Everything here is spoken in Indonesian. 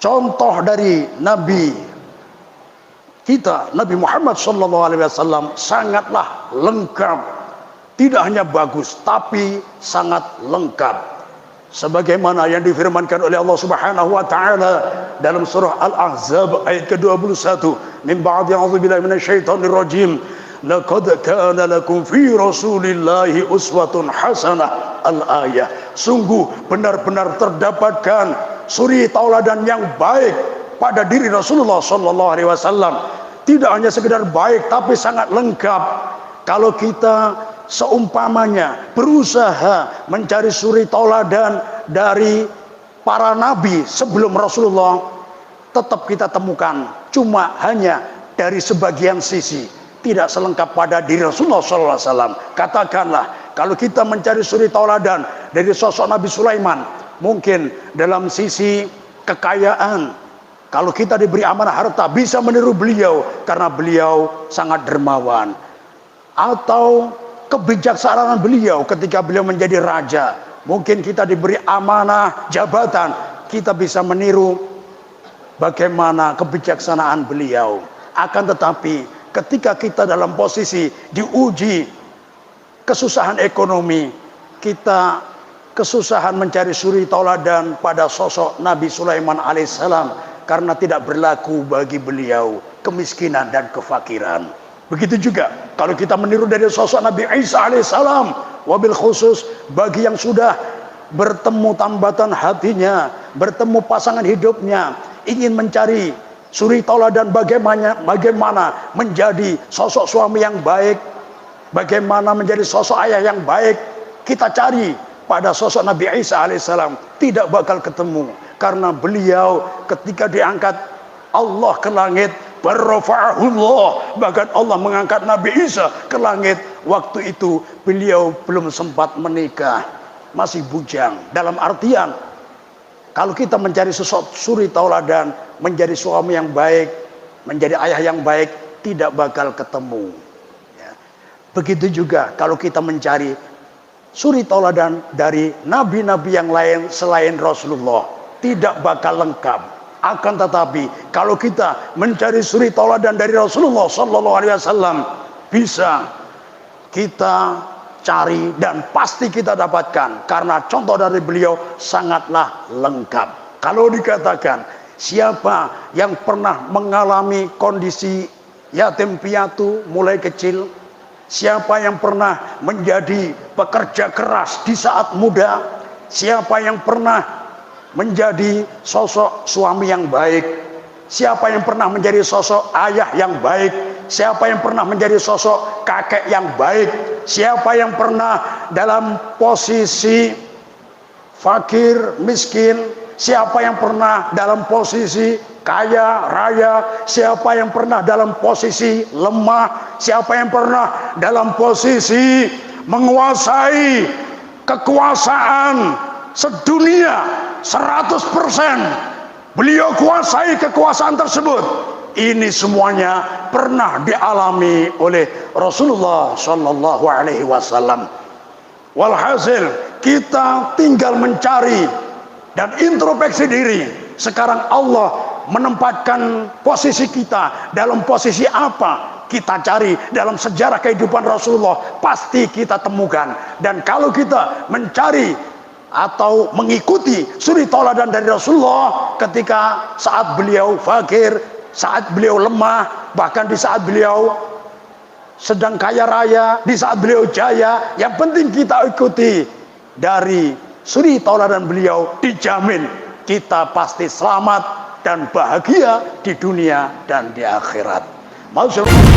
contoh dari Nabi kita, Nabi Muhammad SAW, sangatlah lengkap. Tidak hanya bagus, tapi sangat lengkap. Sebagaimana yang difirmankan oleh Allah Subhanahu wa taala dalam surah Al-Ahzab ayat ke-21, min ba'di a'udzubillahi minasyaitonir rajim, laqad kana lakum fi rasulillahi uswatun hasanah, al-ayah. Sungguh benar-benar terdapatkan suri tauladan yang baik pada diri Rasulullah sallallahu alaihi wasallam. Tidak hanya sekedar baik, tapi sangat lengkap. Kalau kita seumpamanya berusaha mencari suri tauladan dari para nabi sebelum Rasulullah, tetap kita temukan cuma hanya dari sebagian sisi, tidak selengkap pada diri Rasulullah SAW. Katakanlah kalau kita mencari suri tauladan dari sosok Nabi Sulaiman, mungkin dalam sisi kekayaan, kalau kita diberi amanah harta bisa meniru beliau karena beliau sangat dermawan. Atau kebijaksanaan beliau ketika beliau menjadi raja, mungkin kita diberi amanah jabatan, kita bisa meniru bagaimana kebijaksanaan beliau. Akan tetapi ketika kita dalam posisi diuji kesusahan ekonomi, kita kesusahan mencari suri tauladan pada sosok Nabi Sulaiman alaihissalam karena tidak berlaku bagi beliau kemiskinan dan kefakiran. Begitu juga kalau kita meniru dari sosok Nabi Isa alaihissalam, wabil khusus bagi yang sudah bertemu tambatan hatinya, bertemu pasangan hidupnya, ingin mencari suri tauladan bagaimana menjadi sosok suami yang baik, bagaimana menjadi sosok ayah yang baik, kita cari pada sosok Nabi Isa alaihissalam, tidak bakal ketemu. Karena beliau ketika diangkat Allah ke langit, barrafa'ahullah, bahkan Allah mengangkat Nabi Isa ke langit. Waktu itu beliau belum sempat menikah, masih bujang. Dalam artian, kalau kita mencari sosok suri tauladan, menjadi suami yang baik, menjadi ayah yang baik, tidak bakal ketemu ya. Begitu juga kalau kita mencari suri tauladan dari nabi-nabi yang lain selain Rasulullah, tidak bakal lengkap. Akan tetapi kalau kita mencari suri tauladan dari Rasulullah sallallahu alaihi wasallam, bisa kita cari dan pasti kita dapatkan karena contoh dari beliau sangatlah lengkap. Kalau dikatakan siapa yang pernah mengalami kondisi yatim piatu mulai kecil, siapa yang pernah menjadi pekerja keras di saat muda, siapa yang pernah menjadi sosok suami yang baik, siapa yang pernah menjadi sosok ayah yang baik, siapa yang pernah menjadi sosok kakek yang baik, siapa yang pernah dalam posisi fakir miskin, siapa yang pernah dalam posisi kaya raya, siapa yang pernah dalam posisi lemah, siapa yang pernah dalam posisi menguasai kekuasaan sedunia 100%, beliau kuasai kekuasaan tersebut. Ini semuanya pernah dialami oleh Rasulullah sallallahu alaihi wasallam. Walhasil kita tinggal mencari dan introspeksi diri. Sekarang Allah menempatkan posisi kita dalam posisi apa? Kita cari dalam sejarah kehidupan Rasulullah, pasti kita temukan. Dan kalau kita mencari atau mengikuti suri tauladan dari Rasulullah ketika saat beliau fakir, saat beliau lemah, bahkan di saat beliau sedang kaya raya, di saat beliau jaya, yang penting kita ikuti dari suri tauladan beliau, dijamin kita pasti selamat dan bahagia di dunia dan di akhirat. Masyaallah.